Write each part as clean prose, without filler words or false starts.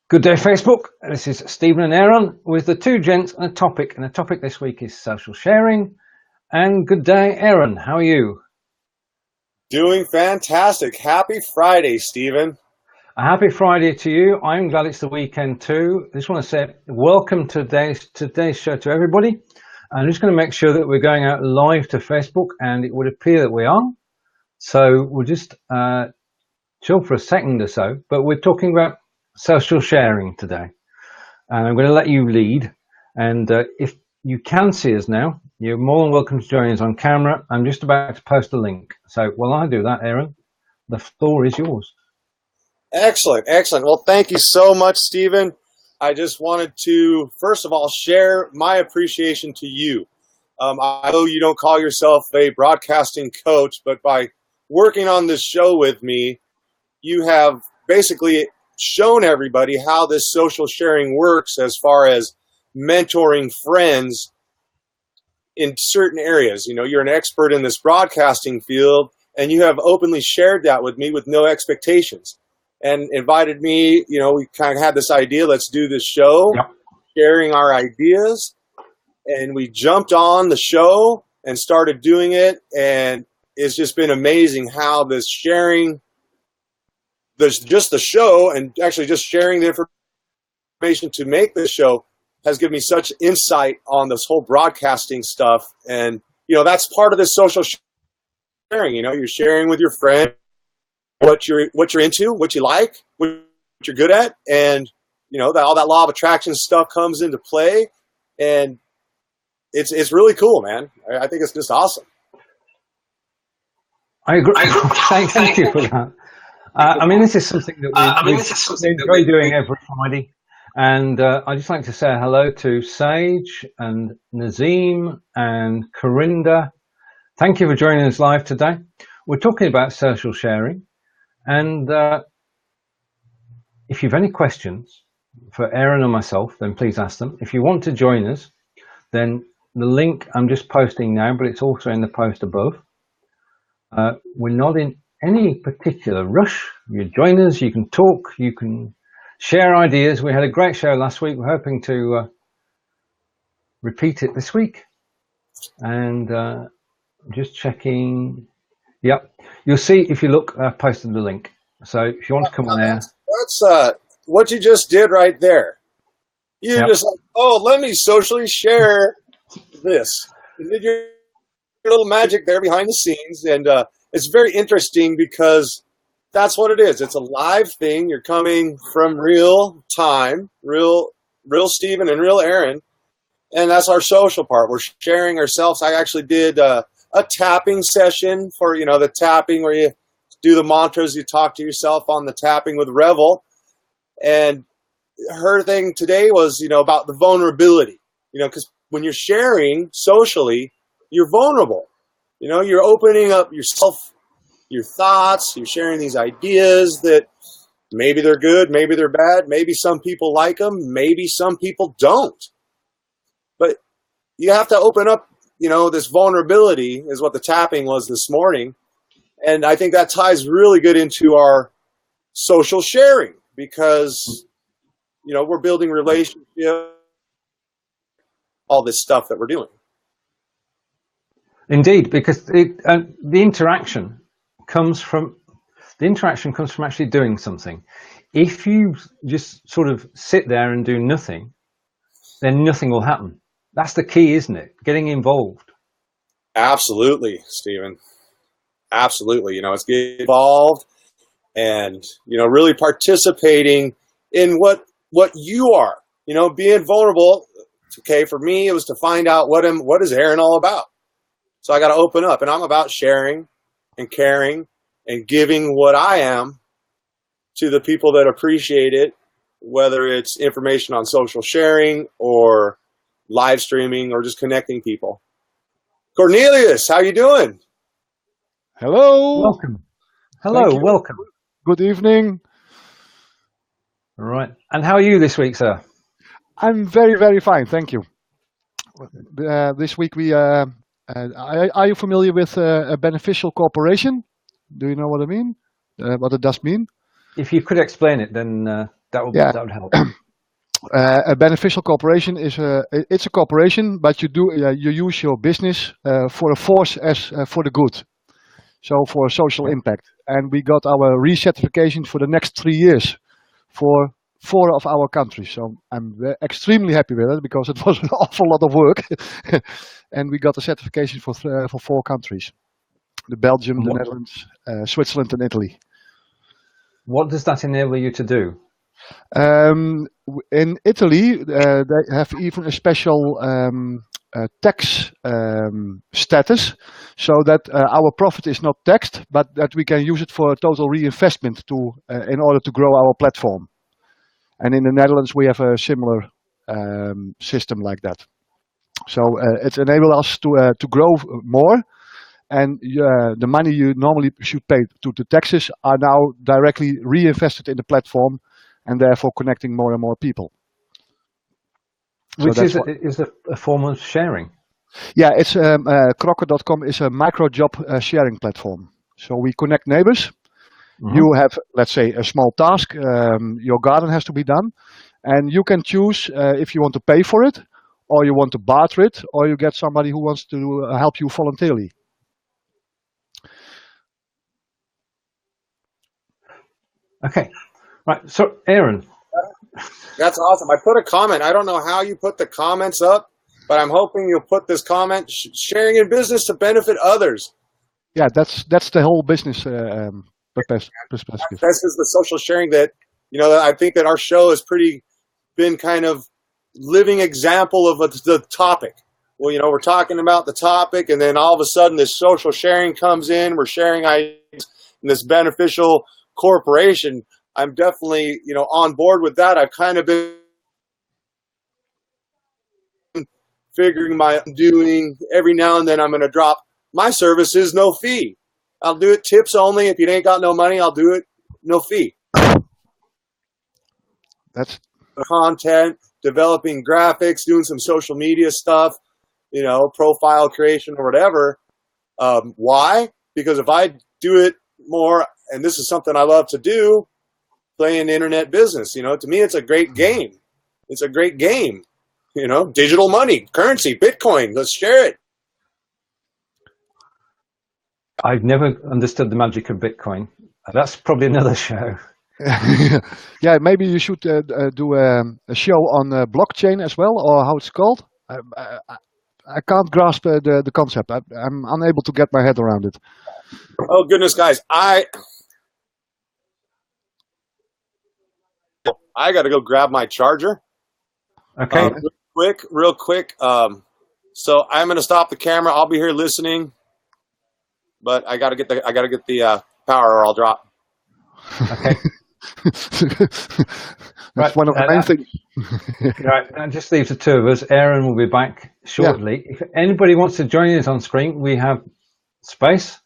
Good day, Facebook. This is Stephen and Aaron with the two gents and a topic. And the topic this week is social sharing. And good day, Aaron. How are you? Doing fantastic. Happy Friday, Stephen. A happy Friday to you. I'm glad it's the weekend too. I just want to say welcome to today's show to everybody. I'm just going to make sure that we're going out live to Facebook, and it would appear that we are. So we'll just chill for a second or so. But we're talking about social sharing today, and I'm going to let you lead. And if you can see us now, you're more than welcome to join us on camera. I'm just about to post a link. So while I do that, Aaron, the floor is yours. Excellent. Well, thank you so much, Stephen. I just wanted to, first of all, share my appreciation to you. I know you don't call yourself a broadcasting coach, but by working on this show with me, you have basically shown everybody how this social sharing works as far as mentoring friends in certain areas. You know, you're an expert in this broadcasting field, and you have openly shared that with me with no expectations and invited me. You know, we kind of had this idea, let's do this show, Yep. sharing our ideas, and we jumped on the show and started doing it, and it's just been amazing how this sharing, just the show and actually just sharing the information to make this show has given me such insight on this whole broadcasting stuff. And, you know, that's part of this social sharing. You know, you're sharing with your friend what you're into, what you like, what you're good at. And, you know, all that law of attraction stuff comes into play. And it's really cool, man. I think it's just awesome. I agree. Thank you for that. I mean, this is something that we enjoy doing every Friday. And I'd just like to say hello to Sage and Nazim and Carinder. Thank you for joining us live today. We're talking about social sharing. And if you've any questions for Aaron or myself, then please ask them. If you want to join us, then the link I'm just posting now, but it's also in the post above. We're not in any particular rush. You join us, you can talk, you can share ideas. We had a great show last week. We're hoping to repeat it this week. And just checking. Yep. You'll see if you look, I've posted the link. So if you want to come on there. That's what you just did right there. You're just like, oh, let me socially share this. You did your little magic there behind the scenes. And it's very interesting because that's what it is. It's a live thing. You're coming from real time, real Stephen and real Aaron. And that's our social part. We're sharing ourselves. I actually did a tapping session for, you know, the tapping where you do the mantras, you talk to yourself on the tapping with Revel. And her thing today was, you know, about the vulnerability, you know, because when you're sharing socially, you're vulnerable. You know, you're opening up yourself, your thoughts, you're sharing these ideas that maybe they're good, maybe they're bad, maybe some people like them, maybe some people don't. But you have to open up, you know, this vulnerability is what the tapping was this morning. And I think that ties really good into our social sharing because, you know, we're building relationships, all this stuff that we're doing. Indeed, because the interaction comes from actually doing something. If you just sort of sit there and do nothing, then nothing will happen. That's the key, isn't it? Getting involved. Absolutely, Stephen. Absolutely. You know, it's getting involved and, you know, really participating in what you are, you know, being vulnerable. Okay. For me, it was to find out what is Aaron all about? So I got to open up, and I'm about sharing and caring and giving what I am to the people that appreciate it, whether it's information on social sharing or live streaming or just connecting people. Cornelis, how you doing? Hello. Welcome. Hello, welcome. Good evening. All right. And how are you this week, sir? I'm very, very fine, thank you. This week we are you familiar with a beneficial corporation? Do you know what I mean? What it does mean? If you could explain it, then That would Yeah. help. A beneficial cooperation is it's a cooperation, but you use your business for a force as for the good, so for social impact. And we got our recertification for the next 3 years for 4 of our countries. So I'm extremely happy with it because it was an awful lot of work, and we got the certification for 4 countries: the Belgium, the Netherlands, Switzerland, and Italy. What does that enable you to do? In Italy, they have even a special tax status, so that our profit is not taxed, but that we can use it for total reinvestment in order to grow our platform. And in the Netherlands, we have a similar system like that. So it enables us to grow more, and the money you normally should pay to the taxes are now directly reinvested in the platform, and therefore connecting more and more people. Which is a form of sharing. Yeah, it's Crocker.com is a micro job sharing platform. So we connect neighbors. Mm-hmm. You have, let's say, a small task. Your garden has to be done, and you can choose if you want to pay for it, or you want to barter it, or you get somebody who wants to help you voluntarily. Okay. Right, so Aaron. That's awesome. I put a comment. I don't know how you put the comments up, but I'm hoping you'll put this comment, sharing in business to benefit others. Yeah, that's the whole business perspective. This is the social sharing that, I think that our show has been kind of living example of the topic. Well, we're talking about the topic, and then all of a sudden this social sharing comes in. We're sharing ideas in this beneficial corporation. I'm definitely, on board with that. I've kind of been figuring doing every now and then I'm going to drop my services, no fee. I'll do it tips only. If you ain't got no money, I'll do it no fee. That's content, developing graphics, doing some social media stuff, profile creation or whatever. Why? Because if I do it more, and this is something I love to do, playing internet business, to me, it's a great game. It's a great game, digital money, currency, Bitcoin, let's share it. I've never understood the magic of Bitcoin. That's probably another show. Yeah, maybe you should do a show on blockchain as well, or how it's called. I can't grasp the concept. I'm unable to get my head around it. Oh, goodness, guys. I got to go grab my charger. Okay. Real quick. So I'm going to stop the camera. I'll be here listening, but I got to get the power, or I'll drop. Okay. That's one of the main things. Right, that just leaves the 2 of us. Aaron will be back shortly. Yeah. If anybody wants to join us on screen, we have space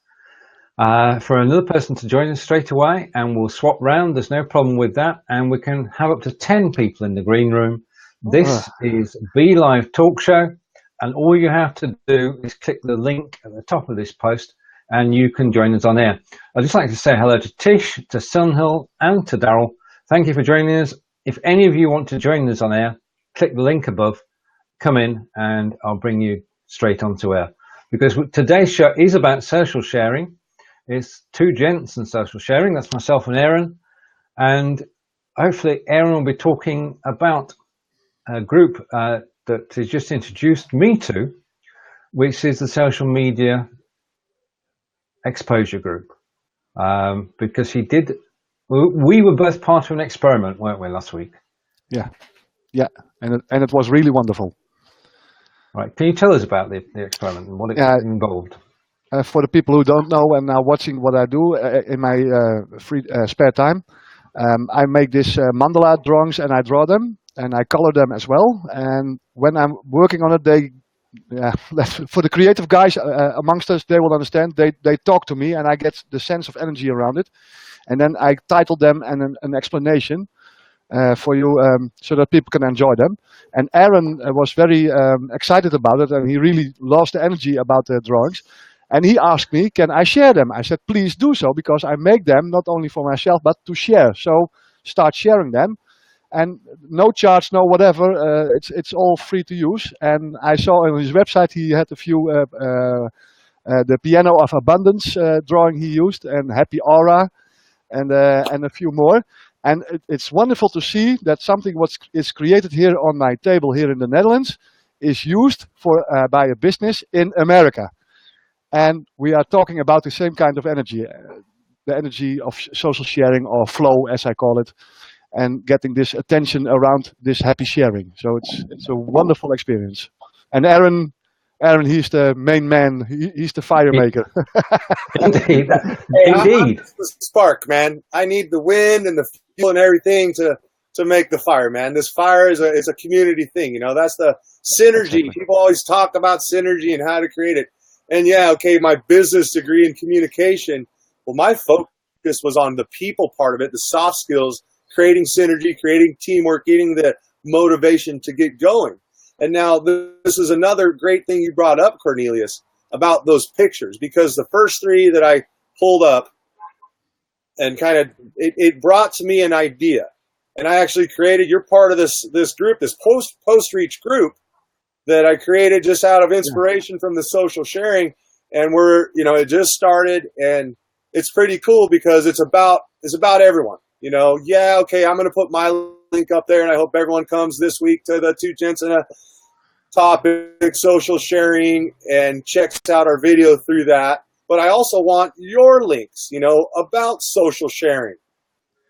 for another person to join us straight away, and we'll swap round. There's no problem with that, and we can have up to 10 people in the green room. This is Be Live Talk Show, and all you have to do is click the link at the top of this post, and you can join us on air. I'd just like to say hello to Tish, to Sunhill, and to Darrell. Thank you for joining us. If any of you want to join us on air, click the link above, come in, and I'll bring you straight onto air. Because today's show is about social sharing. It's 2 Gents and social sharing. That's myself and Aaron. And hopefully Aaron will be talking about a group that he's just introduced me to, which is the social media exposure group. Because we were both part of an experiment, weren't we, last week? Yeah, and it was really wonderful. Right, can you tell us about the experiment and what it involved? For the people who don't know and are watching what I do in my free spare time, I make this mandala drawings, and I draw them and I color them as well. And when I'm working on it, for the creative guys amongst us, they will understand. They talk to me, and I get the sense of energy around it. And then I title them and an explanation for you, so that people can enjoy them. And Aaron was very excited about it, and he really lost the energy about the drawings. And he asked me, can I share them? I said, please do so, because I make them not only for myself, but to share. So start sharing them. and no charge, no whatever. It's all free to use. And I saw on his website he had a few the Piano of Abundance drawing he used, and Happy Aura, and a few more. And it's wonderful to see that something is created here on my table here in the Netherlands is used for by a business in America. And we are talking about the same kind of energy, the energy of social sharing, or flow, as I call it, and getting this attention around this happy sharing. So it's a wonderful experience. And Aaron, he's the main man. He's the fire maker. Indeed. Hey, Indeed. I'm the spark, man. I need the wind and the fuel and everything to make the fire, man. This fire is a community thing. That's the synergy. People always talk about synergy and how to create it. And yeah, okay, my business degree in communication. Well, my focus was on the people part of it, the soft skills, creating synergy, creating teamwork, getting the motivation to get going. And now this is another great thing you brought up, Cornelius, about those pictures, because the first three that I pulled up and kind of, it brought to me an idea. And I actually created, you're part of this group, this post-reach group that I created just out of inspiration from the social sharing. And it just started, and it's pretty cool because it's about everyone. Yeah, okay, I'm going to put my link up there, and I hope everyone comes this week to the 2Gents and a topic, social sharing, and checks out our video through that. But I also want your links, about social sharing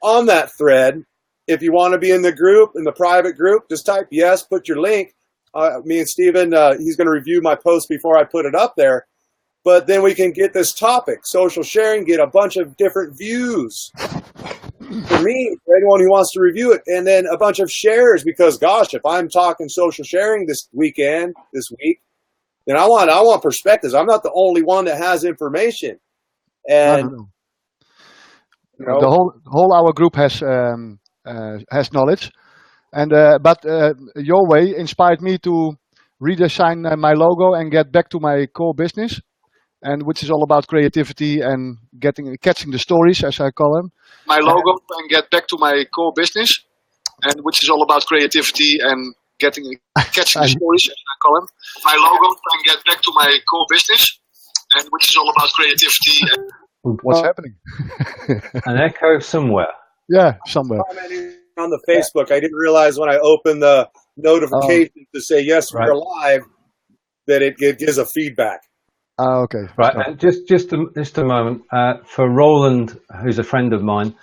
on that thread. If you want to be in the group, in the private group, just type yes, put your link. Me and Steven, he's going to review my post before I put it up there. But then we can get this topic, social sharing, get a bunch of different views for me, for anyone who wants to review it, and then a bunch of shares, because gosh, if I'm talking social sharing this week, then I want perspectives. I'm not the only one that has information. And the whole our group has knowledge, and but your way inspired me to redesign my logo and get back to my core business, and which is all about creativity and catching the stories, as I call them. My logo and get back to my core business, and which is all about creativity and catching the stories, as I call them. My logo and get back to my core business, and which is all about creativity. And what's happening? An echo somewhere. Yeah, somewhere. On the Facebook, I didn't realize when I opened the notification to say yes, we're live, that it gives a feedback. Okay. Right. And just a moment. For Roland, who's a friend of mine,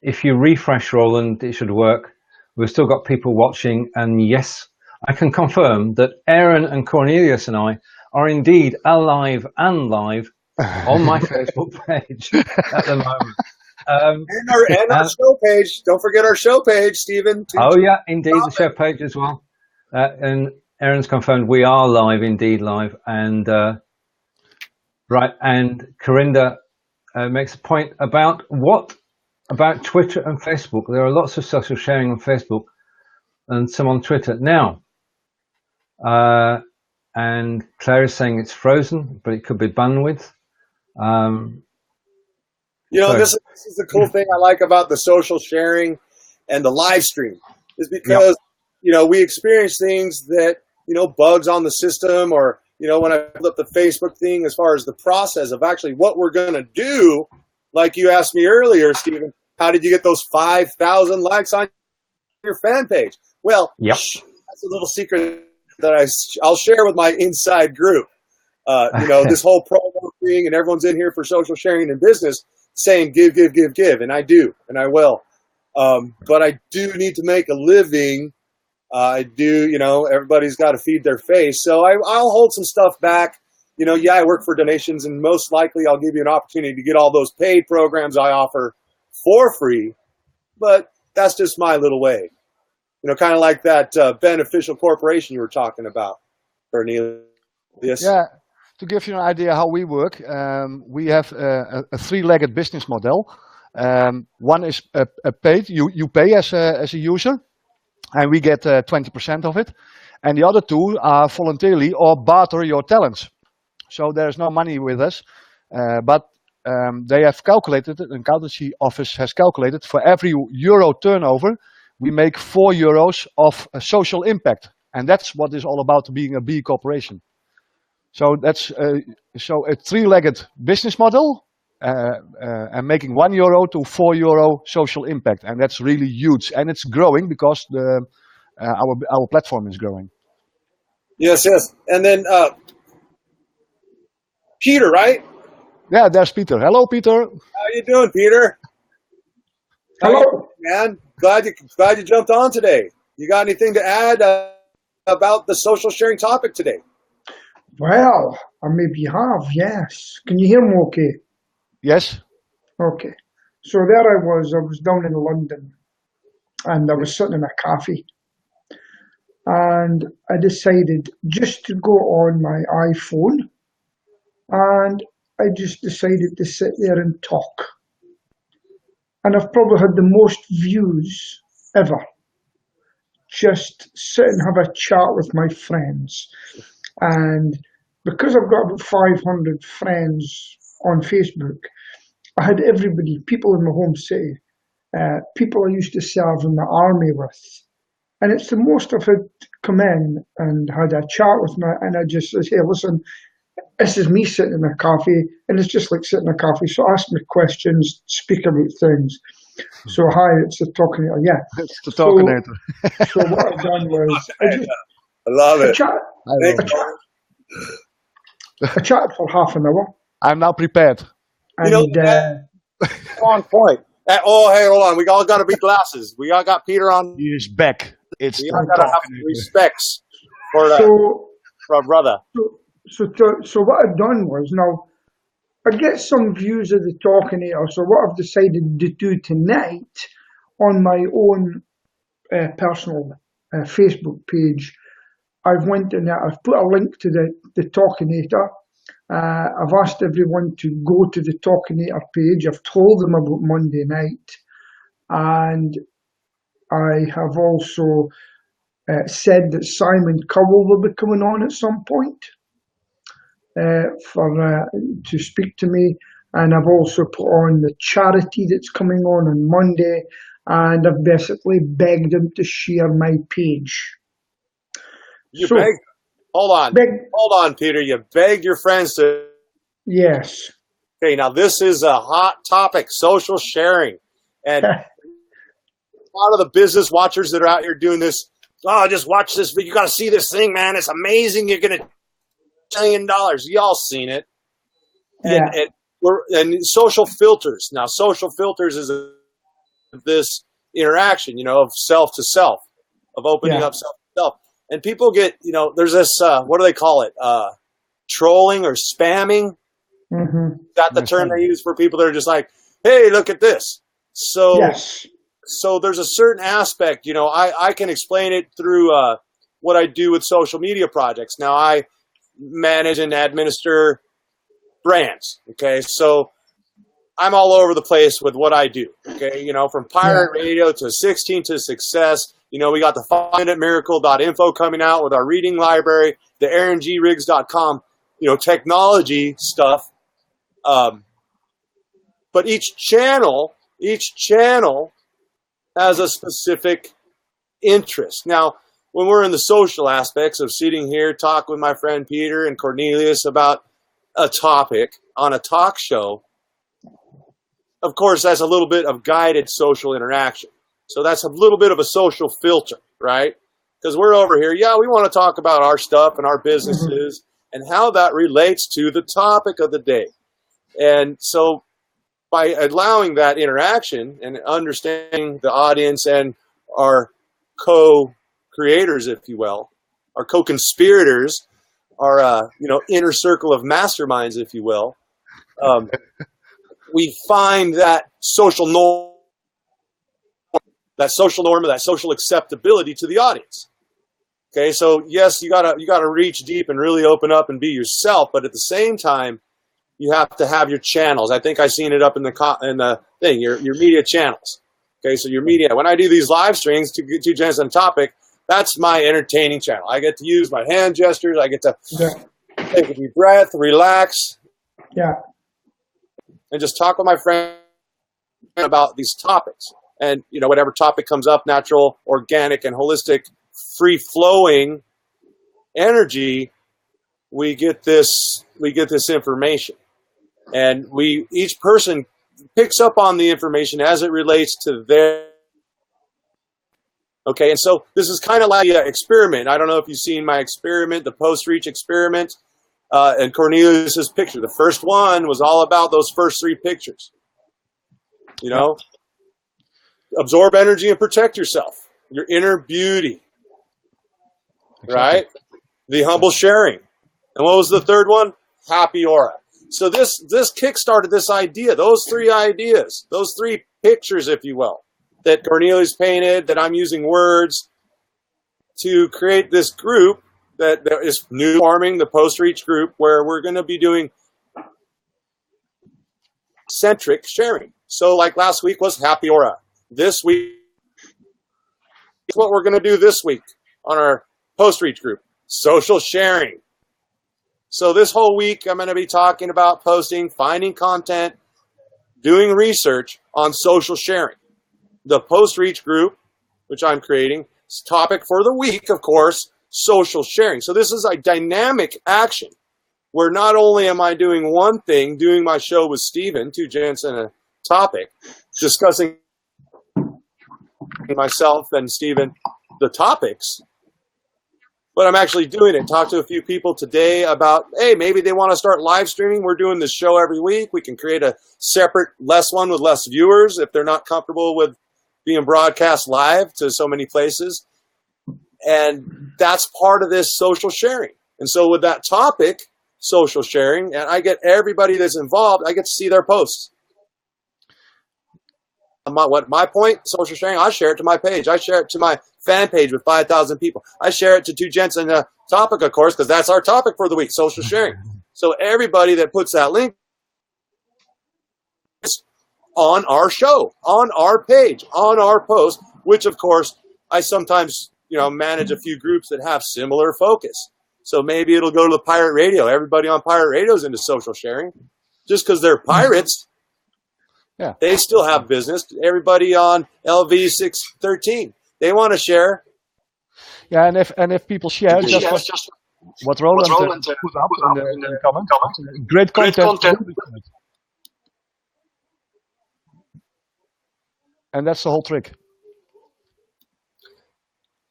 if you refresh Roland, it should work. We've still got people watching, and yes, I can confirm that Aaron and Cornelius and I are indeed alive and live on my Facebook page at the moment. And our show page. Don't forget our show page, Stephen. Oh yeah, indeed, the show page as well. And Aaron's confirmed we are live, indeed live. And right, and Carinder makes a point about Twitter and Facebook. There are lots of social sharing on Facebook and some on Twitter now. And Claire is saying it's frozen, but it could be bandwidth. This is the cool thing I like about the social sharing and the live stream, is because, we experience things that, bugs on the system, or, when I pulled up the Facebook thing, as far as the process of actually what we're going to do, like you asked me earlier, Stephen, how did you get those 5,000 likes on your fan page? Well, that's a little secret that I'll share with my inside group. This whole promo thing, and everyone's in here for social sharing and business, saying give, and I do, and I will. But I do need to make a living. I do, everybody's got to feed their face. So I'll hold some stuff back. I work for donations, and most likely I'll give you an opportunity to get all those paid programs I offer for free. But that's just my little way. Kind of like that beneficial corporation you were talking about, Cornelius. Yeah. To give you an idea how we work, we have a three-legged business model. One is a paid. You pay as a user, and we get 20% of it. And the other two are voluntarily or barter your talents. So there's no money with us, but they have calculated, an accountancy office has calculated, for every euro turnover, we make €4 of social impact. And that's what it's all about being a B corporation. So that's so a three-legged business model and making €1 to €4 social impact. And that's really huge. And it's growing because our platform is growing. Yes. And then Peter, right? Yeah, there's Peter. Hello, Peter. How you doing, Peter? Hello, man. Glad you jumped on today. You got anything to add about the social sharing topic today? Well, I maybe have, yes. Can you hear me okay? Yes. Okay. So there I was down in London, and I was sitting in a cafe, and I decided just to go on my iPhone, and I just decided to sit there and talk. And I've probably had the most views ever. Just sit and have a chat with my friends. And because I've got about 500 friends on Facebook, I had everybody, people in my home city, people I used to serve in the army with. And it's the most I've had come in and had a chat with me, and I just said, hey, listen, this is me sitting in a cafe, and it's just like sitting in a cafe. So ask me questions, speak about things. So hi, it's the Talkinator. Yeah, it's the Talkinator. So what I've done was I love it. I chatted for half an hour. I'm now prepared. And, on point. Hey, hold on. We all got to be glasses. We all got Peter on. He is back. We all got to have respects for our brother. So what I've done was, now I get some views of the Talkinator. So what I've decided to do tonight on my own personal Facebook page, I've went in there, I've put a link to the Talkinator. I've asked everyone to go to the Talkinator page. I've told them about Monday night. And I have also said that Simon Cowell will be coming on at some point to speak to me. And I've also put on the charity that's coming on Monday. And I've basically begged them to share my page. Hold on, Peter. You begged your friends to. Yes. Okay, now this is a hot topic, social sharing. And a lot of the business watchers that are out here doing this, just watch this, but you got to see this thing, man. It's amazing. You're going to $1 million. Y'all seen it. And social filters. Now, social filters is this interaction, of self to self, of opening up self to self. And people get, there's this, what do they call it? Trolling or spamming. Mm-hmm. That's the term they use for people that are just like, hey, look at this. So, so there's a certain aspect, I can explain it through what I do with social media projects. Now, I manage and administer brands. Okay. So I'm all over the place with what I do. Okay. From pirate radio to 16 to success. We got the 5minutemiracle.info coming out with our reading library, the AaronGRiggs.com, technology stuff. But each channel has a specific interest. Now, when we're in the social aspects of sitting here, talk with my friend Peter and Cornelius about a topic on a talk show, of course, that's a little bit of guided social interaction. So that's a little bit of a social filter, right? Because we're over here, we want to talk about our stuff and our businesses and how that relates to the topic of the day. And so by allowing that interaction and understanding the audience and our co-creators, if you will, our co-conspirators, our inner circle of masterminds, if you will, we find that social norm, that social acceptability to the audience. Okay, so yes, you gotta reach deep and really open up and be yourself, but at the same time, you have to have your channels. I think I seen it up in the thing, your media channels. Okay, so your media. When I do these live streams, 2Gents on topic, that's my entertaining channel. I get to use my hand gestures. I get to take a deep breath, relax, and just talk with my friend about these topics. and whatever topic comes up, natural, organic, and holistic, free-flowing energy, we get this information, and each person picks up on the information as it relates to their. Okay, and so this is kind of like an experiment. I don't know if you've seen my experiment, the post-reach experiment, and Cornelis's picture. The first one was all about those first 3 pictures. Absorb energy and protect yourself, your inner beauty, exactly. Right? The humble sharing. And what was the third one? Happy aura. So this kickstarted this idea, those 3 ideas, those 3 pictures, if you will, that Cornelis painted, that I'm using words to create this group that is new forming, the post-reach group, where we're going to be doing centric sharing. So like last week was happy aura. This week, what we're going to do this week on our post-reach group, social sharing. So this whole week, I'm going to be talking about posting, finding content, doing research on social sharing. The post-reach group, which I'm creating, topic for the week, of course, social sharing. So this is a dynamic action where not only am I doing one thing, doing my show with Stephen, 2Gents and a topic, discussing myself and Stephen the topics, but I'm actually doing it. Talked to a few people today about, hey, maybe they want to start live streaming. We're doing this show every week. We can create a separate, less one with less viewers if they're not comfortable with being broadcast live to so many places. And that's part of this social sharing. And so with that topic, social sharing, and I get everybody that's involved, I get to see their posts. My point, social sharing, I share it to my page. I share it to my fan page with 5,000 people. I share it to 2Gents and a topic, of course, because that's our topic for the week, social sharing. So everybody that puts that link on our show, on our page, on our post, which, of course, I sometimes, manage a few groups that have similar focus. So maybe it'll go to the pirate radio. Everybody on pirate radio is into social sharing. Just because they're pirates, yeah, they still have business. Everybody on LV 613, they want to share. Yeah, and if people share just what Roland put up in the comments, great content. And that's the whole trick.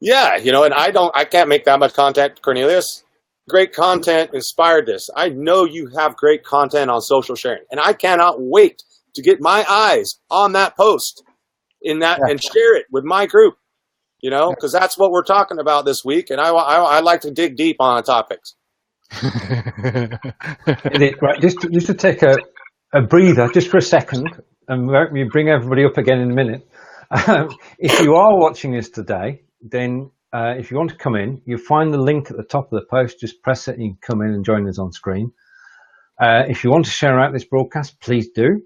Yeah, and I can't make that much content, Cornelis. Great content inspired this. I know you have great content on social sharing, and I cannot wait to get my eyes on that post and share it with my group, because that's what we're talking about this week, and I like to dig deep on topics. Right, just to take a breather, just for a second, and we bring everybody up again in a minute. If you are watching this today, then if you want to come in, you find the link at the top of the post. Just press it and you can come in and join us on screen. If you want to share out this broadcast, please do.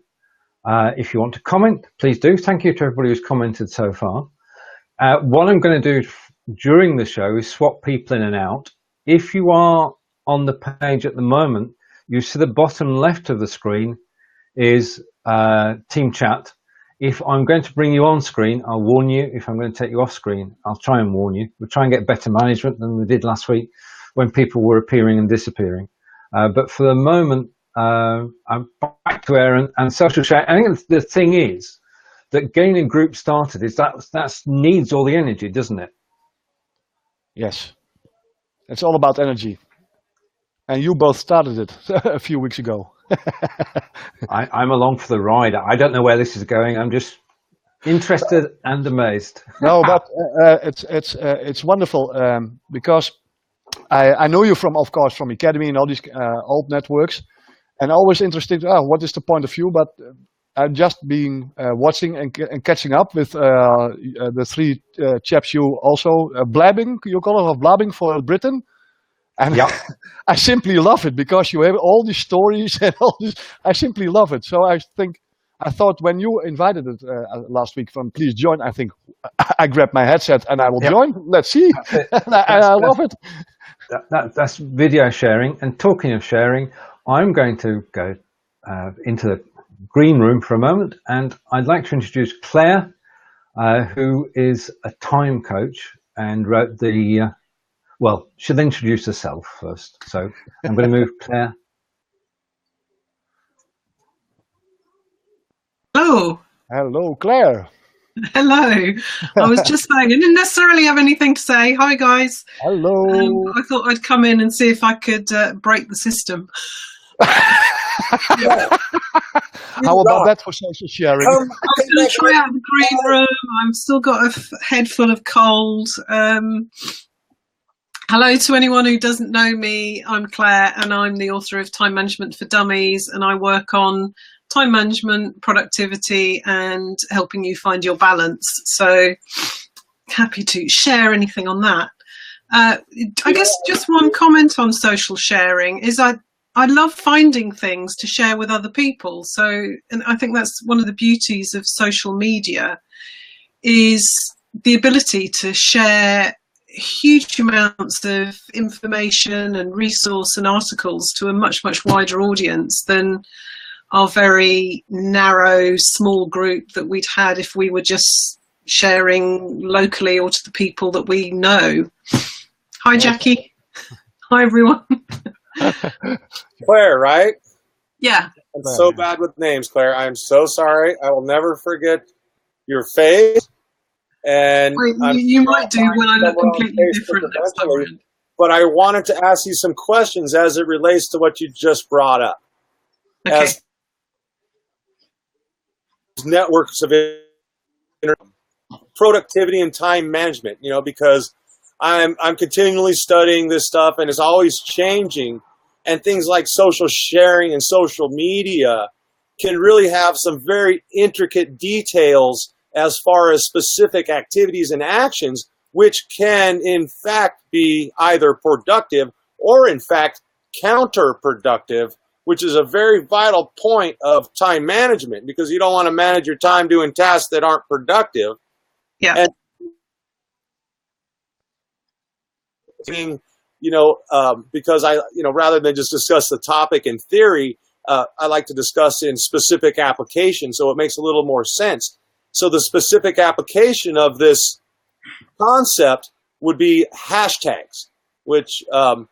If you want to comment, please do. Thank you to everybody who's commented so far. What I'm going to do during the show is swap people in and out. If you are on the page at the moment, you see the bottom left of the screen is team chat. If I'm going to bring you on screen, I'll warn you. If I'm going to take you off screen, I'll try and warn you. We'll try and get better management than we did last week when people were appearing and disappearing. But for the moment, I'm back to air and social share. I think the thing is that getting a group started is that needs all the energy, doesn't it? Yes. It's all about energy. And you both started it a few weeks ago. I'm along for the ride. I don't know where this is going. I'm just interested and amazed. No, but it's wonderful because I know you from Academy and all these old networks, and always interested. What is the point of view? But I'm just been watching and catching up with the 3 chaps you also blabbing. You call it blabbing for Britain. And yeah. I simply love it because you have all these stories and all this. I simply love it. So I thought when you invited it last week from please join, I think I grabbed my headset and I will join. Let's see. I love it. That's video sharing. And talking of sharing, I'm going to go into the green room for a moment, and I'd like to introduce Clare. who is a time coach and wrote the. Well, she'll introduce herself first. So I'm going to move Claire. Hello. Hello, Claire. Hello. I was just saying, I didn't necessarily have anything to say. Hi, guys. Hello. I thought I'd come in and see if I could break the system. How about that for social sharing? I'm going to try out the green room. I've still got a head full of cold. Hello to anyone who doesn't know me. I'm Claire, and I'm the author of Time Management for Dummies, and I work on time management, productivity, and helping you find your balance. So happy to share anything on that. I guess just one comment on social sharing is I love finding things to share with other people. So, and I think that's one of the beauties of social media is the ability to share huge amounts of information and resource and articles to a much, much wider audience than our very narrow, small group that we'd had if we were just sharing locally or to the people that we know. Hi, Jacqui. Hi, everyone. Claire, right? Yeah. I'm so bad with names, Claire. I'm so sorry. I will never forget your face. And you might do when I look completely different next time around. But I wanted to ask you some questions as it relates to what you just brought up. Okay. As networks of productivity and time management, because I'm continually studying this stuff and it's always changing, and things like social sharing and social media can really have some very intricate details as far as specific activities and actions, which can in fact be either productive or in fact counterproductive, which is a very vital point of time management, because you don't want to manage your time doing tasks that aren't productive. Yeah. And, because rather than just discuss the topic in theory, I like to discuss in specific application, so it makes a little more sense. So the specific application of this concept would be hashtags, which I'm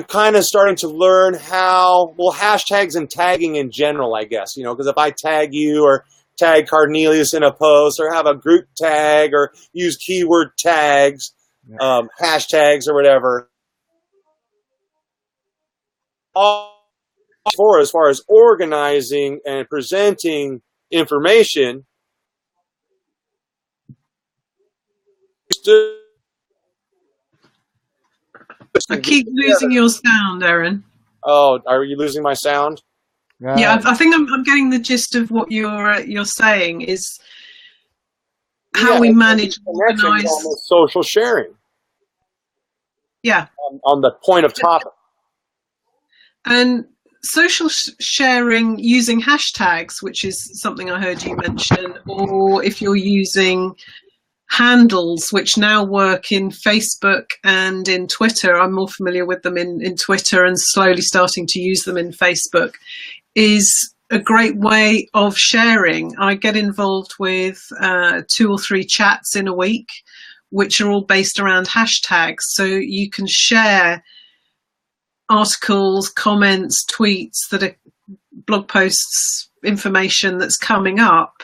kind of starting to learn hashtags and tagging in general, I guess, because if I tag you or tag Cornelis in a post or have a group tag or use keyword tags, hashtags or whatever, as far as organizing and presenting information. I keep losing your sound, Aaron. Oh, are you losing my sound? Yeah, I think I'm getting the gist of what you're saying is how we manage organize social sharing. Yeah, on the point of topic. And social sharing using hashtags, which is something I heard you mention, or if you're using handles, which now work in Facebook and in Twitter. I'm more familiar with them in Twitter and slowly starting to use them in Facebook, is a great way of sharing. I get involved with 2 or 3 chats in a week, which are all based around hashtags. So you can share articles, comments, tweets that are blog posts, information that's coming up.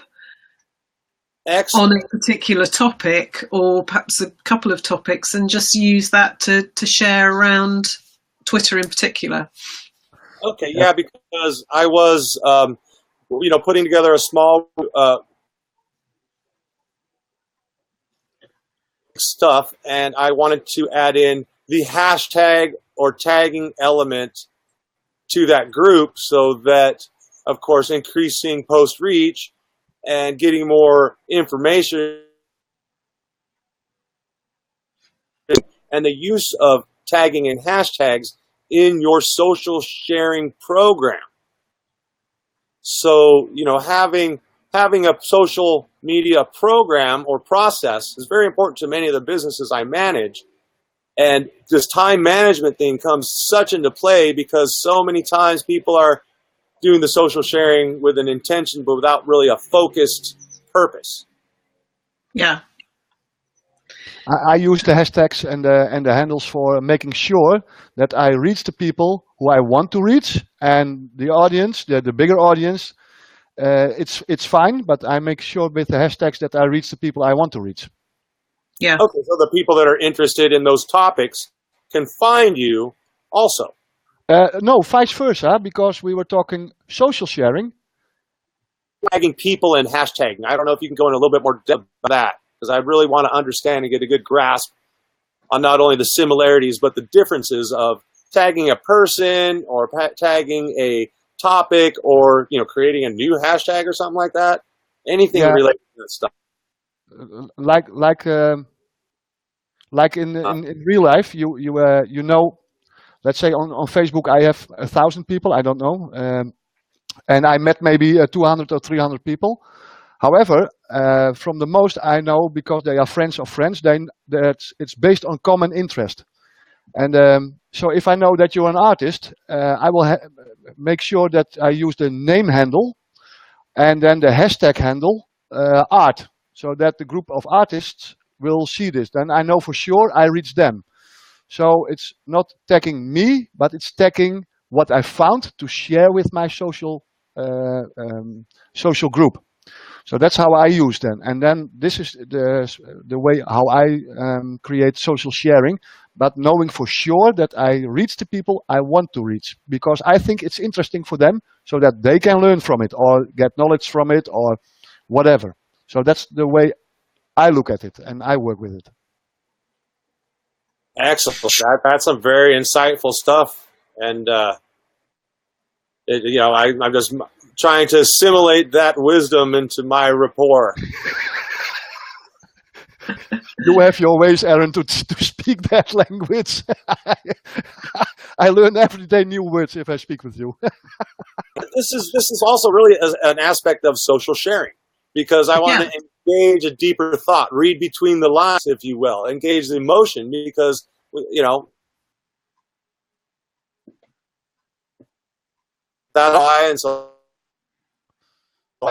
Excellent. On a particular topic or perhaps a couple of topics, and just use that to share around Twitter in particular. Okay, yeah, because I was, putting together a small stuff, and I wanted to add in the hashtag or tagging element to that group so that, of course, increasing post reach and getting more information and the use of tagging and hashtags in your social sharing program. So, having a social media program or process is very important to many of the businesses I manage. And this time management thing comes such into play because so many times people are doing the social sharing with an intention, but without really a focused purpose. Yeah. I use the hashtags and the handles for making sure that I reach the people who I want to reach, and the audience, the bigger audience, it's fine, but I make sure with the hashtags that I reach the people I want to reach. Yeah. Okay, so the people that are interested in those topics can find you also. No, vice versa, because we were talking social sharing. Tagging people and hashtagging. I don't know if you can go in a little bit more depth about that, because I really want to understand and get a good grasp on not only the similarities, but the differences of tagging a person or tagging a topic, or creating a new hashtag or something like that. Anything related to that stuff. Like in real life, you know, let's say on Facebook I have 1,000 people, I don't know, and I met maybe 200 or 300 people. However, from the most I know, because they are friends of friends, that it's based on common interest. And so if I know that you're an artist, I will make sure that I use the name handle and then the hashtag handle art, so that the group of artists will see this. Then I know for sure I reach them. So it's not tagging me, but it's tagging what I found to share with my social group. So that's how I use them. And then this is the way how I create social sharing, but knowing for sure that I reach the people I want to reach, because I think it's interesting for them, so that they can learn from it or get knowledge from it or whatever. So that's the way I look at it and I work with it. Excellent. That's some very insightful stuff. And, I'm just trying to assimilate that wisdom into my rapport. You have your ways, Aaron, to speak that language. I learn every day new words if I speak with you. This is also really an aspect of social sharing, because I want to engage a deeper thought, read between the lines, if you will, engage the emotion, because, that why, and so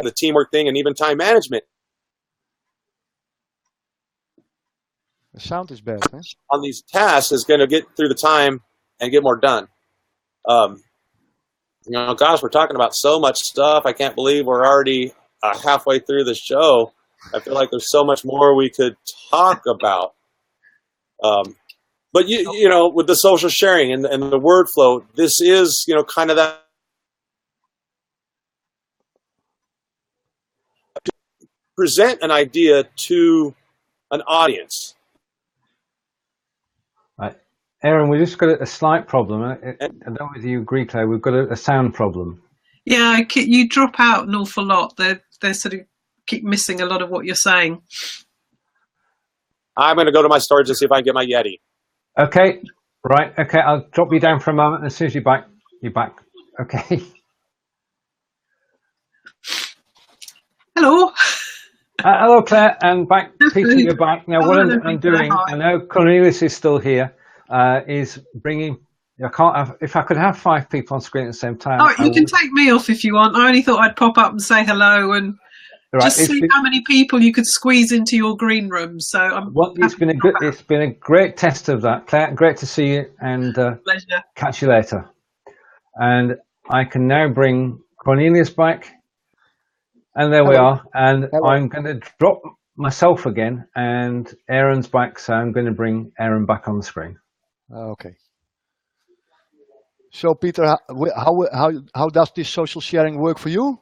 the teamwork thing and even time management. The sound is bad, huh? On these tasks is going to get through the time and get more done. Gosh, we're talking about so much stuff. I can't believe we're already halfway through the show. I feel like there's so much more we could talk about. But with the social sharing and the word flow, this is kind of that. Present an idea to an audience. Right. Aaron, we just got a slight problem. I don't know whether you agree, Claire. We've got a sound problem. Yeah, you drop out an awful lot. They sort of keep missing a lot of what you're saying. I'm going to go to my storage to see if I can get my Yeti. Okay, right. Okay, I'll drop you down for a moment. As soon as you're back. Okay. Hello. Hello, Claire, and back. Peter, you're back. Now, what I'm doing, I know Cornelis is still here, is bringing. I can't have. If I could have 5 people on screen at the same time. Oh, you can take me off if you want. I only thought I'd pop up and say hello and just see how many people you could squeeze into your green room. So it's been a great test of that, Claire. Great to see you, and pleasure. Catch you later. And I can now bring Cornelius back. And there we are. And I'm going to drop myself again, and Aaron's back, so I'm going to bring Aaron back on the screen. Okay. So, Peter, how does this social sharing work for you?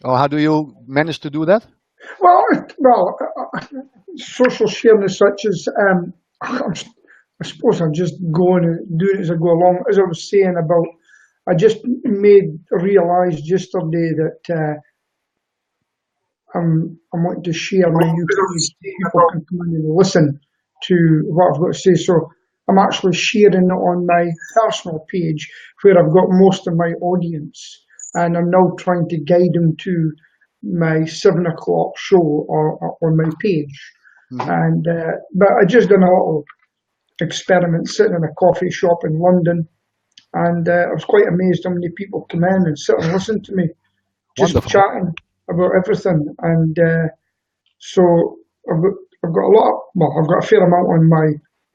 Or how do you manage to do that? Well, social sharing as such as, I suppose I'm just going and doing it as I go along. As I was saying about, I just realised yesterday that I'm wanting to share my new page. People can come in and listen to what I've got to say. So I'm actually sharing it on my personal page, where I've got most of my audience, and I'm now trying to guide them to my 7 o'clock show on my page. Mm-hmm. And but I just done a little experiment sitting in a coffee shop in London, and I was quite amazed how many people come in and sit and listen to me, just chatting about everything. And so I've got I've got a lot. I've got a fair amount on my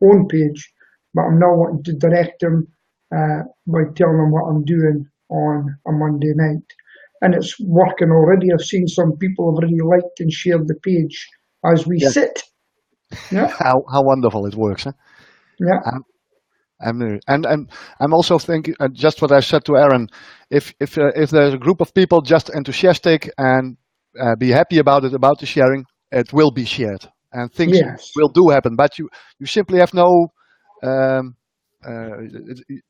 own page, but I'm now wanting to direct them by telling them what I'm doing on a Monday night, and it's working already. I've seen some people have already liked and shared the page as we sit. Yeah. How wonderful it works, huh? Yeah. And I'm also thinking just what I said to Aaron. If there's a group of people just enthusiastic and be happy about the sharing, it will be shared and things will do happen. But you simply have no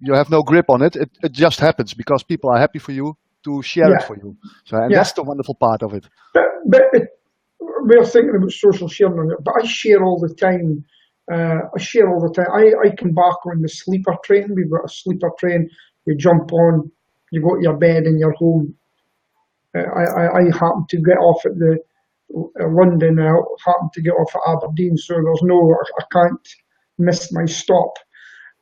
you have no grip on it. It just happens because people are happy for you to share it for you. So that's the wonderful part of it. But we're thinking about social sharing on it, but I share all the time. I come back on the sleeper train. We've got a sleeper train. You jump on, you go to your bed and you're home. I happen to get off at the London. I happen to get off at Aberdeen, so I can't miss my stop.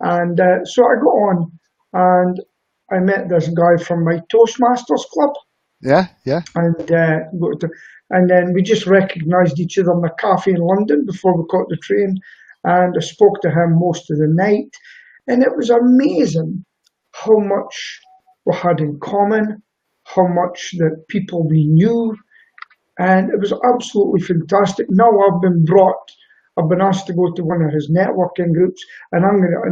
And so I got on, and I met this guy from my Toastmasters club. Yeah. And then we just recognised each other in a cafe in London before we caught the train. And I spoke to him most of the night. And it was amazing how much we had in common, how much the people we knew. And it was absolutely fantastic. Now I've been asked to go to one of his networking groups. And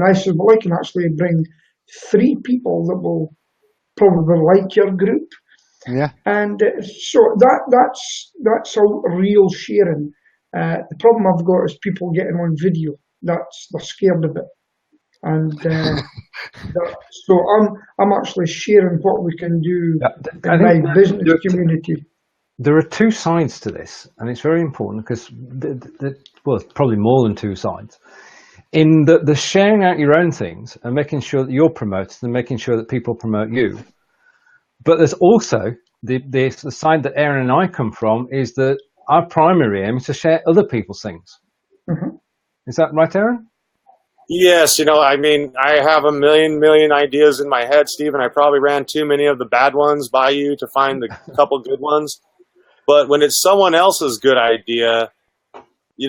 I said, well, I can actually bring 3 people that will probably like your group. Yeah. And so that's how real sharing. The problem I've got is people getting on video. They're scared of it, and so I'm actually sharing what we can do in my business community. There are 2 sides to this, and it's very important because probably more than 2 sides. In the sharing out your own things and making sure that you're promoted and making sure that people promote you. But there's also the side that Aaron and I come from is that our primary aim is to share other people's things. Mm-hmm. Is that right, Aaron? Yes, I have a million ideas in my head, Stephen. I probably ran too many of the bad ones by you to find the couple good ones. But when it's someone else's good idea,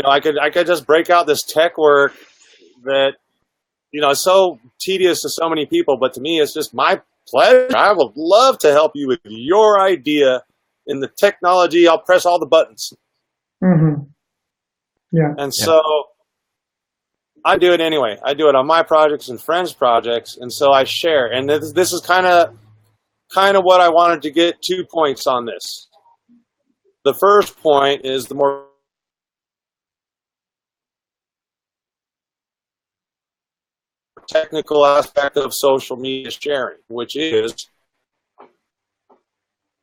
I could just break out this tech work that, is so tedious to so many people, but to me, it's just my pleasure. I would love to help you with your idea in the technology. I'll press all the buttons. Mm-hmm. Yeah. And so I do it anyway. I do it on my projects and friends' projects, and so I share. And this is kind of what I wanted to get 2 points on this. The first point is the more technical aspect of social media sharing, which is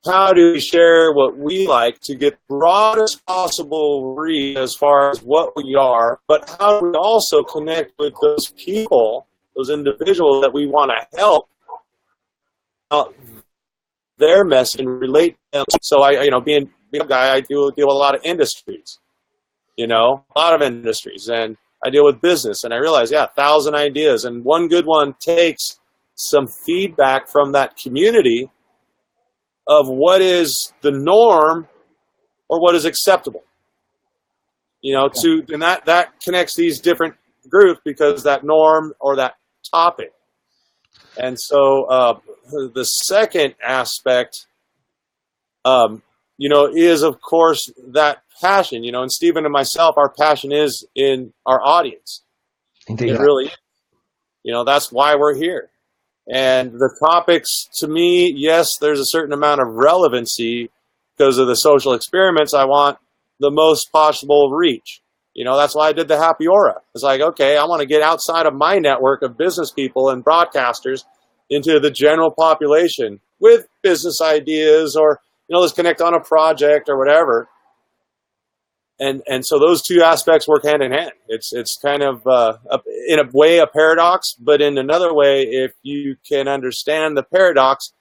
how do we share what we like to get broadest possible reach as far as what we are, but how do we also connect with those people, those individuals that we want to help out their message and relate to them. So being a guy, I deal with a lot of industries, a lot of industries, and I deal with business, and I realize, 1,000 ideas, and one good one takes some feedback from that community of what is the norm or what is acceptable. And that connects these different groups because that norm or that topic. And so the second aspect, is of course that passion, and Stephen and myself, our passion is in our audience. Indeed. It really, that's why we're here. And the topics, to me, yes, there's a certain amount of relevancy because of the social experiments. I want the most possible reach. That's why I did the Happy Aura. It's like, okay, I want to get outside of my network of business people and broadcasters into the general population with business ideas or, let's connect on a project or whatever. And so those 2 aspects work hand in hand. It's kind of, in a way, a paradox, but in another way, if you can understand the paradox,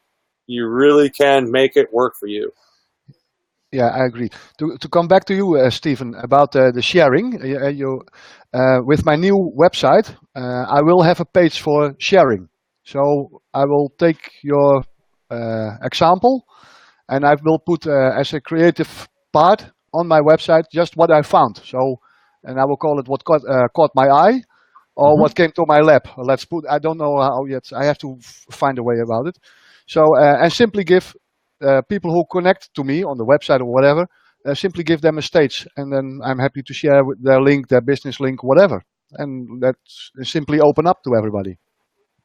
you really can make it work for you. Yeah, I agree. To come back to you, Stephen, about the sharing, with my new website, I will have a page for sharing. So I will take your example, and I will put as a creative part on my website just what I found. So and I will call it what caught my eye, or what came to my lap. I don't know how yet. I have to find a way about it. So and simply give people who connect to me on the website or whatever, simply give them a stage, and then I'm happy to share their link, their business link, whatever, and let's simply open up to everybody.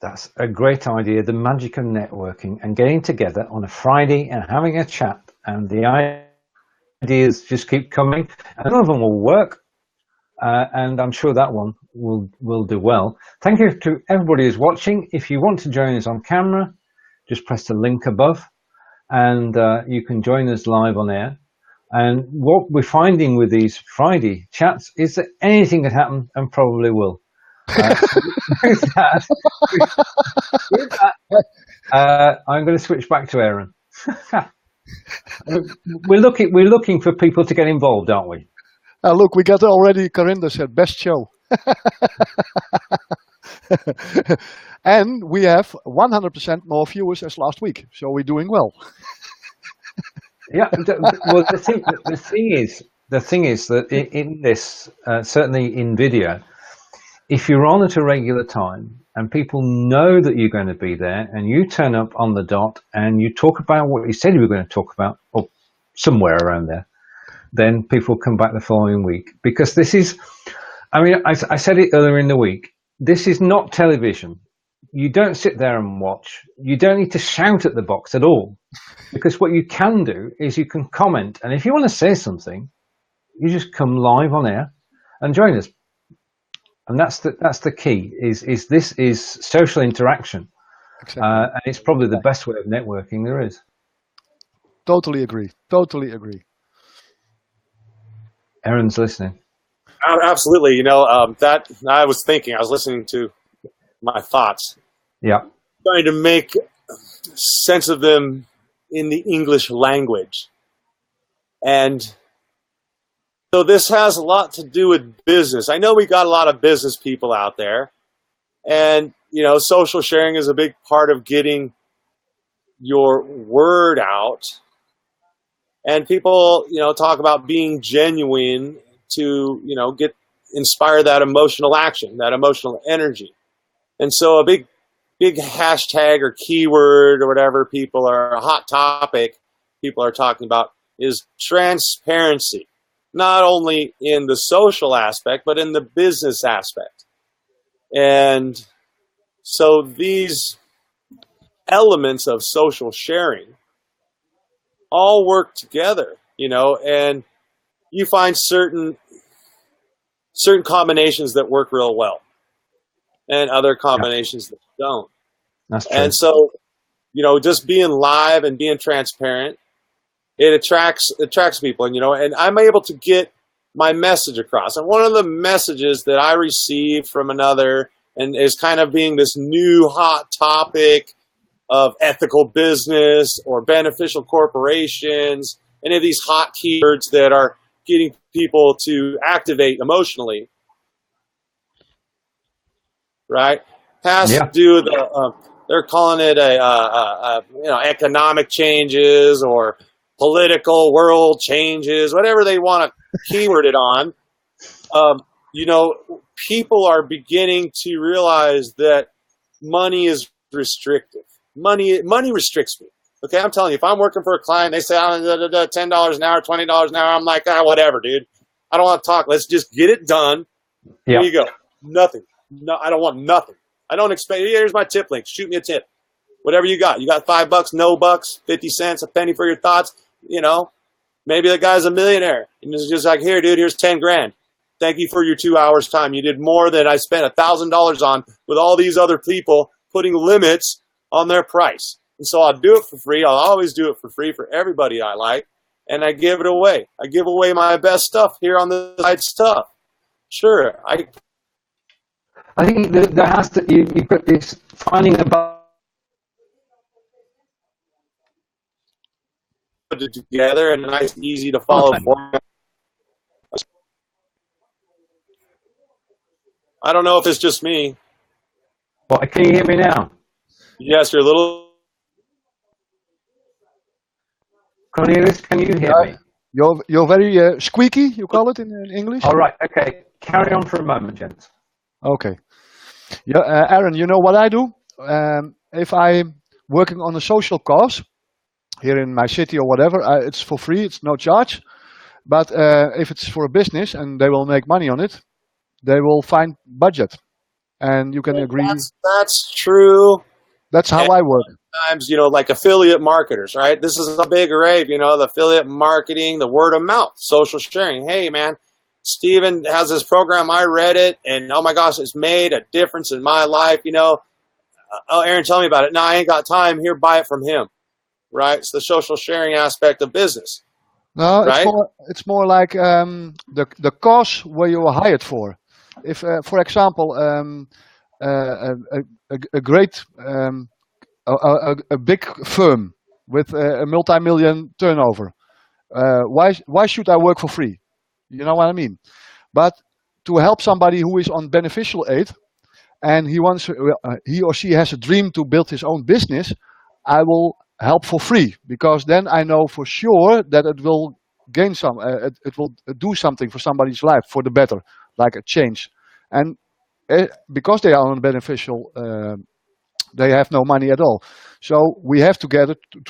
That's a great idea. The magic of networking and getting together on a Friday and having a chat, and the ideas just keep coming. And none of them will work, and I'm sure that one will do well. Thank you to everybody who's watching. If you want to join us on camera, just press the link above, and you can join us live on air. And what we're finding with these Friday chats is that anything could happen, and probably will. With that, I'm going to switch back to Aaron. We're looking for people to get involved, aren't we? Look, we got already. Carinder said best show, and we have 100% more viewers as last week, so we're doing well. Yeah. Well, the thing is that in this, certainly in video, if you're on at a regular time and people know that you're going to be there and you turn up on the dot and you talk about what you said you were going to talk about, or somewhere around there, then people come back the following week. Because this is, I mean, I said it earlier in the week, this is not television. You don't sit there and watch. You don't need to shout at the box at all. Because what you can do is you can comment. And if you want to say something, you just come live on air and join us. And that's the key. Is this is social interaction, exactly. And it's probably the best way of networking there is. Totally agree. Totally agree. Aaron's listening. Absolutely. You know, that I was listening to my thoughts. Yeah. Trying to make sense of them in the English language. And so this has a lot to do with business. I know we got a lot of business people out there, and, you know, social sharing is a big part of getting your word out. And people, you know, talk about being genuine to, you know, inspire that emotional action, that emotional energy. And so a big hashtag or keyword or whatever a hot topic people are talking about is transparency. Not only in the social aspect, but in the business aspect. And so these elements of social sharing all work together, you know, and you find certain combinations that work real well and other combinations that don't. That's true. And so, you know, just being live and being transparent, it attracts people, and, you know, and I'm able to get my message across. And one of the messages that I received from another, and is kind of being this new hot topic of ethical business or beneficial corporations, any of these hot keywords that are getting people to activate emotionally, right? Has to do with they're calling it economic changes or political world changes, whatever they want to keyword it on. You know, people are beginning to realize that money is restrictive. Money restricts me. Okay, I'm telling you, if I'm working for a client, they say $10 an hour, $20 an hour, I'm like, whatever, dude. I don't want to talk. Let's just get it done. Here you go. Nothing. No, I don't want nothing. I don't expect. Here's my tip link. Shoot me a tip. Whatever you got. You got $5, no bucks, 50 cents, a penny for your thoughts. You know, maybe the guy's a millionaire. And it's just like, here, dude, here's 10 grand. Thank you for your 2 hours time. You did more than I spent $1,000 on with all these other people putting limits on their price. And so I'll do it for free. I'll always do it for free for everybody I like. And I give it away. I give away my best stuff here on the side stuff. Sure. I think there has to, you've got this finding about put it together in a nice, easy to follow format. I don't know if it's just me. Well, can you hear me now? Yes, you're a little. Cornelis, can you hear me? You're very squeaky, you call it in English? All right, okay. carry on for a moment, gents. Okay. Yeah, Aaron, you know what I do? If I'm working on a social cause here in my city or whatever, it's for free, it's no charge. But if it's for a business and they will make money on it, they will find budget. And you can agree. That's true. That's how I work. Sometimes, like affiliate marketers, right? This is a big rave, the affiliate marketing, the word of mouth, social sharing. Hey, man, Steven has this program. I read it, and oh my gosh, it's made a difference in my life. Oh, Aaron, tell me about it. No, I ain't got time. Here, buy it from him, right? It's the social sharing aspect of business. No, right? it's more like the cause where you were hired for. If, for example, a great a big firm with a multi-million turnover, why should I work for free? You know what I mean? But to help somebody who is on beneficial aid and he or she has a dream to build his own business, I will help for free, because then I know for sure that it will gain it will do something for somebody's life for the better, like a change. And because they are on beneficial, they have no money at all. So we have to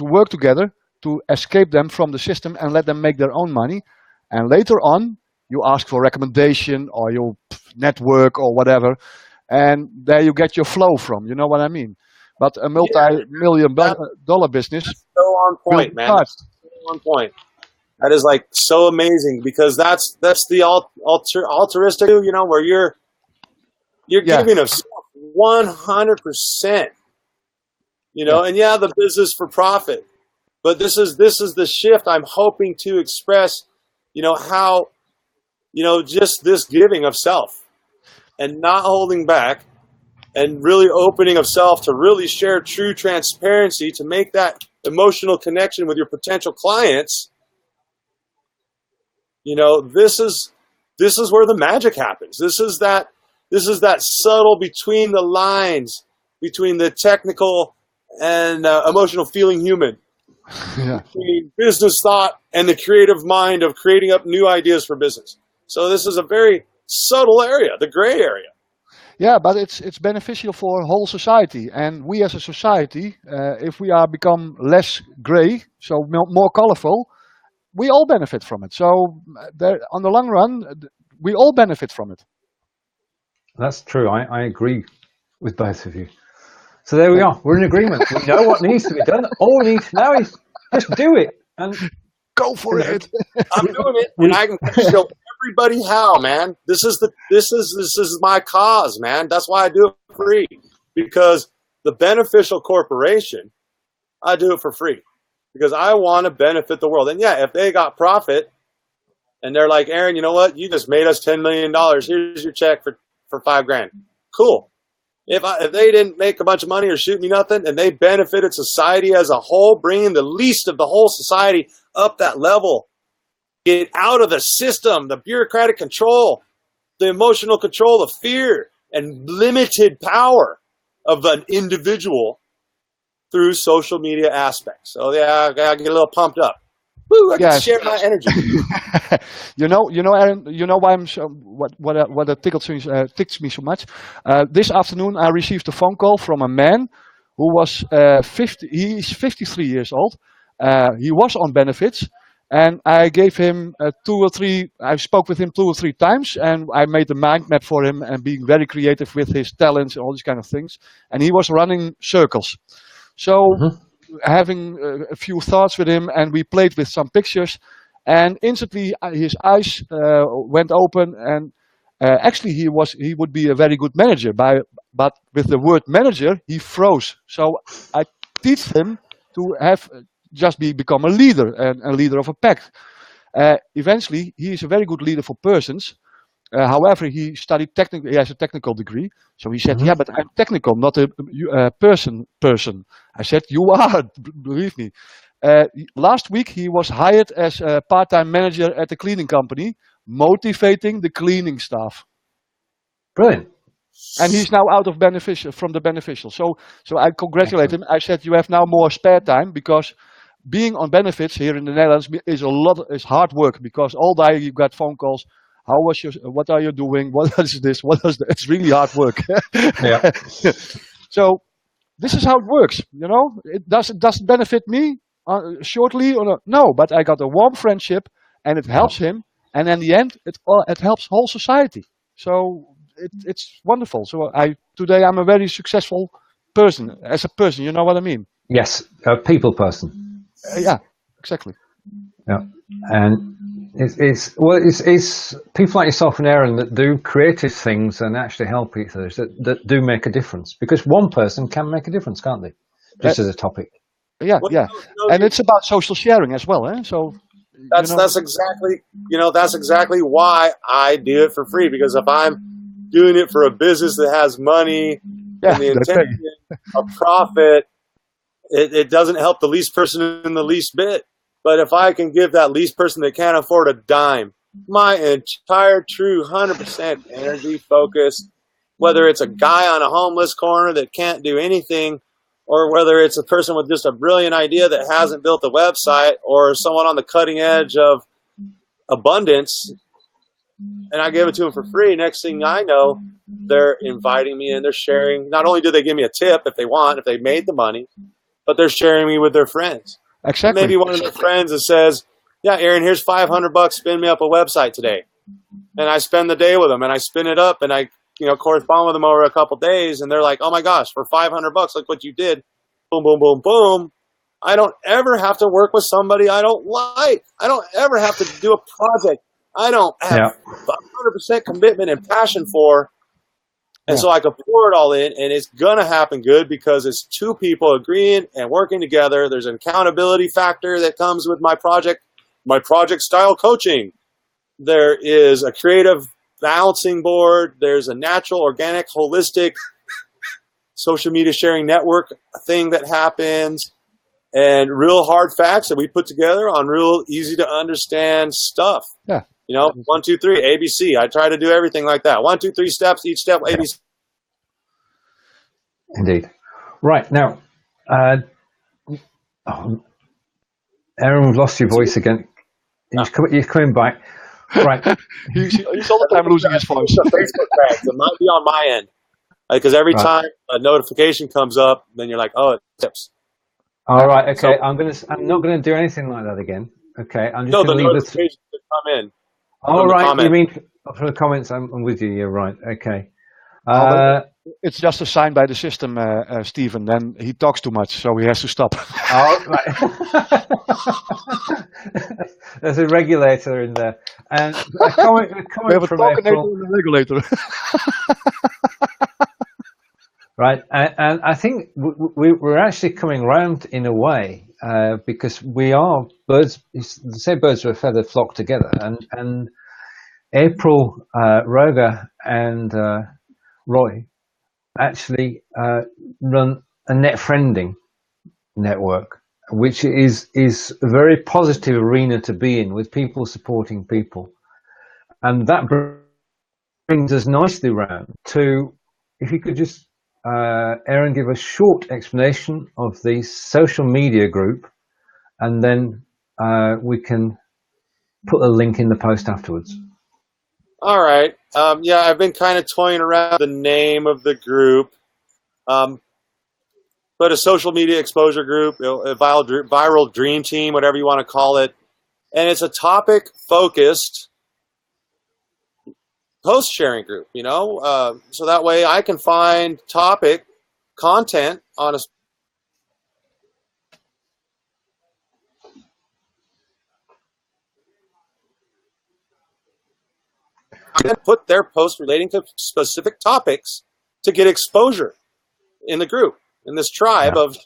work together to escape them from the system and let them make their own money. And later on, you ask for recommendation or you network or whatever, and there you get your flow from. You know what I mean? But a multi-million dollar business. That's so on point, man. That's so on point. That is like so amazing, because that's the altruistic, where you're giving of 100%. And the business for profit. But this is the shift I'm hoping to express. How, just this giving of self and not holding back and really opening of self to really share true transparency, to make that emotional connection with your potential clients. This is where the magic happens. This is that subtle between the lines, between the technical and emotional feeling human. Yeah. Between business thought and the creative mind of creating up new ideas for business. So this is a very subtle area, the gray area. Yeah, but it's beneficial for whole society, and we as a society, if we are become less gray, so more colorful, we all benefit from it. So on the long run, we all benefit from it. That's true. I agree with both of you. So there we are. We're in agreement. We know what needs to be done. All we need now is just do it and go for it. I'm doing it, and I can show everybody how, man. This is my cause, man. That's why I do it for free, because the beneficial corporation, I do it for free because I want to benefit the world. And if they got profit and they're like, Aaron, you know what? You just made us $10 million. Here's your check for $5,000. Cool. If they didn't make a bunch of money or shoot me nothing, and they benefited society as a whole, bringing the least of the whole society up that level, get out of the system, the bureaucratic control, the emotional control, the fear and limited power of an individual through social media aspects. So I get a little pumped up. Woo, I can share my energy. Aaron, why I'm so, what ticks me so much. This afternoon I received a phone call from a man who was 50. He's 53 years old. He was on benefits, and I gave him I spoke with him 2 or 3 times, and I made a mind map for him and being very creative with his talents and all these kind of things. And he was running circles. So having a few thoughts with him, and we played with some pictures, and instantly his eyes went open, and actually he would be a very good manager, but with the word manager he froze. So I teach him to have become a leader, and a leader of a pack. Eventually he is a very good leader for persons. However, he studied technical. He has a technical degree, so he said, "Yeah, but I'm technical, not a person." I said, "You are, believe me." Last week, he was hired as a part-time manager at a cleaning company, motivating the cleaning staff. Brilliant. And he's now out of from the beneficial. So I congratulate him. I said, "You have now more spare time, because being on benefits here in the Netherlands is hard work, because all day you got phone calls. what are you doing? What is this? It's really hard work. Yeah. So this is how it works. It doesn't benefit me shortly or not. No, but I got a warm friendship, and it helps him. And in the end, it helps whole society. So it's wonderful. So today I'm a very successful person as a person. You know what I mean? Yes, a people person. Yeah, exactly. Yeah, and it's people like yourself and Aaron that do creative things and actually help each other that do make a difference, because one person can make a difference, can't they? Just as a topic. Yeah, yeah, and it's about social sharing as well, eh? So that's exactly why I do it for free, because if I'm doing it for a business that has money and the intention of profit, it doesn't help the least person in the least bit. But if I can give that least person that can't afford a dime my entire true 100% energy focus, whether it's a guy on a homeless corner that can't do anything, or whether it's a person with just a brilliant idea that hasn't built a website, or someone on the cutting edge of abundance, and I give it to them for free, next thing I know, they're inviting me in, they're sharing. Not only do they give me a tip if they want, if they made the money, but they're sharing me with their friends. Exactly. Maybe one of their friends that says, yeah, Aaron, here's $500, spin me up a website today. And I spend the day with them, and I spin it up, and I correspond with them over a couple days, and they're like, oh my gosh, for $500, look what you did. Boom, boom, boom, boom. I don't ever have to work with somebody I don't like. I don't ever have to do a project I don't have 100% commitment and passion for. And so I can pour it all in, and it's going to happen good because it's two people agreeing and working together. There's an accountability factor that comes with my project style coaching. There is a creative balancing board. There's a natural, organic, holistic social media sharing network thing that happens, and real hard facts that we put together on real easy to understand stuff. Yeah. 1, 2, 3, ABC. I try to do everything like that. 1, 2, 3 steps, each step, ABC. Indeed. Right. Now, Aaron, we've lost your voice again. He's coming back. Right. he's all the time losing his voice. It's a Facebook tag. It might be on my end. Because every time a notification comes up, then you're like, oh, it tips. All right. Okay. So, I'm not going to do anything like that again. Okay. I'm just going to leave notifications that come in. All right. You mean from the comments? I'm with you. You're right. Okay. It's just a sign by the system, Stephen. Then he talks too much, so he has to stop. Oh, right. There's a regulator in there, and a comment we have a from talking April. and a regulator. Right, and I think we're actually coming round in a way because we are birds. They say birds of a feather flock together, and April, Roga, and Roy actually run a net friending network, which is a very positive arena to be in, with people supporting people, and that brings us nicely round to, if you could just Aaron, give a short explanation of the social media group, and then we can put a link in the post afterwards. All right. I've been kind of toying around the name of the group, but a social media exposure group, a viral dream team, whatever you want to call it, and it's a topic-focused post sharing group, so that way I can find topic content on and put their posts relating to specific topics to get exposure in the group, in this tribe of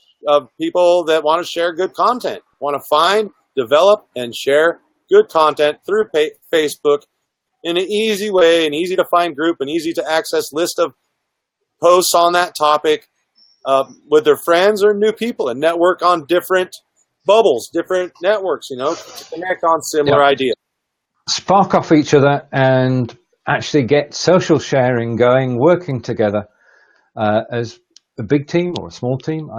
people that want to share good content, want to find, develop, and share good content through Facebook in an easy way, an easy to find group, an easy to access list of posts on that topic with their friends or new people, and network on different bubbles, different networks, to connect on similar ideas. Spark off each other and actually get social sharing going, working together as a big team or a small team.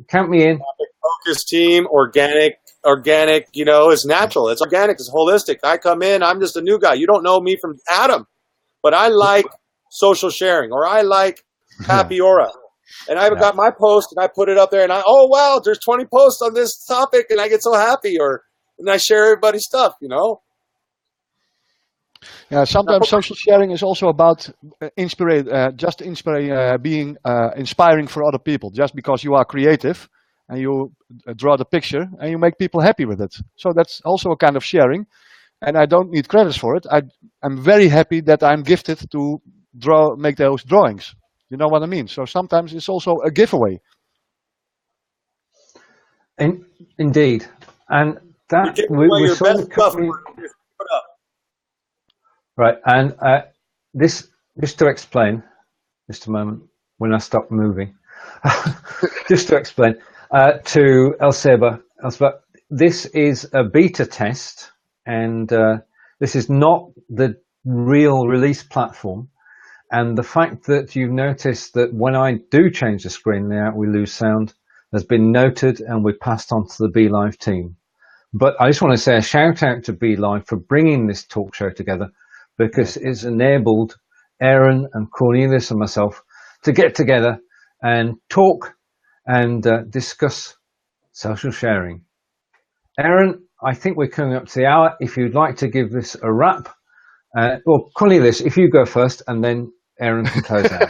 Count me in. focused team, organic, is natural. It's organic, it's holistic. I come in, I'm just a new guy. You don't know me from Adam, but I like social sharing, or I like happy aura. And I've got my post and I put it up there and oh wow, there's 20 posts on this topic and I get so happy, and I share everybody's stuff, Yeah, sometimes social sharing is also about being inspiring for other people, just because you are creative and you draw the picture and you make people happy with it. So that's also a kind of sharing, and I don't need credits for it. I'm very happy that I'm gifted to make those drawings. You know what I mean? So sometimes it's also a giveaway. Indeed, and that we're sort of covering. Right, and this, just to explain, just a moment, when I stop moving, just to explain to Elsabe, this is a beta test, and this is not the real release platform. And the fact that you've noticed that when I do change the screen layout, we lose sound, has been noted and we passed on to the BeLive team. But I just want to say a shout out to BeLive for bringing this talk show together, because it's enabled Aaron and Cornelis and myself to get together and talk and discuss social sharing. Aaron, I think we're coming up to the hour. If you'd like to give this a wrap, well, Cornelis, if you go first, and then Aaron can close out.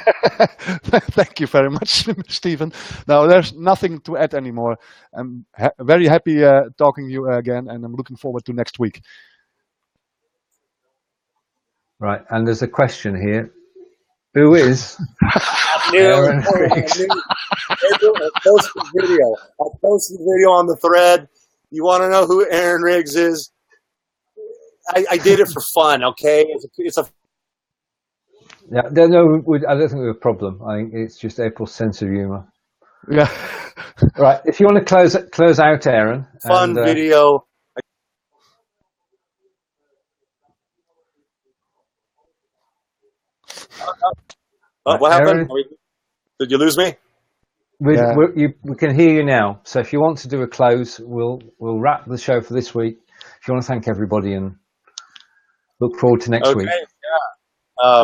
Thank you very much, Stephen. No, there's nothing to add anymore. I'm very happy talking to you again, and I'm looking forward to next week. Right, and there's a question here. Who is Aaron Riggs? I posted video on the thread. You want to know who Aaron Riggs is? I did it for fun, okay? It's a Yeah, no, I don't think we have a problem. I think it's just April's sense of humour. Yeah. Right, if you want to close out, Aaron. Fun video. What happened? Aaron, did you lose me? We can hear you now. So if you want to do a close, we'll wrap the show for this week. If you want to thank everybody and look forward to next week. Yeah.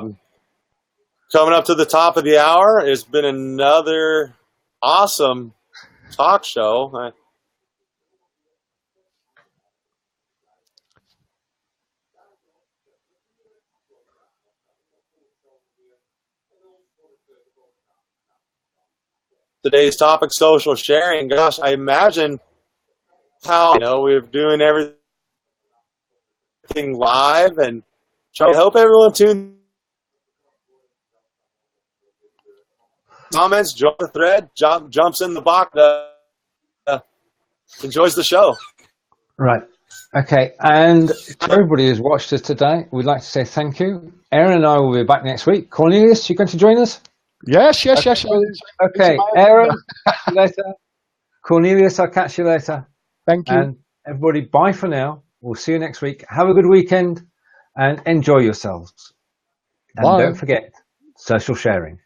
Coming up to the top of the hour, it's been another awesome talk show. Today's topic, social sharing. Gosh, I imagine how we're doing everything live, and I hope everyone tuned. Comments, join the thread, jumps in the box, enjoys the show. Right. Okay. And to everybody who's watched us today, we'd like to say thank you. Aaron and I will be back next week. Cornelius, you going to join us? Yes. Okay. Aaron, catch you later. Cornelius, I'll catch you later. Thank you. And everybody, bye for now. We'll see you next week. Have a good weekend and enjoy yourselves. And Bye. Don't forget social sharing.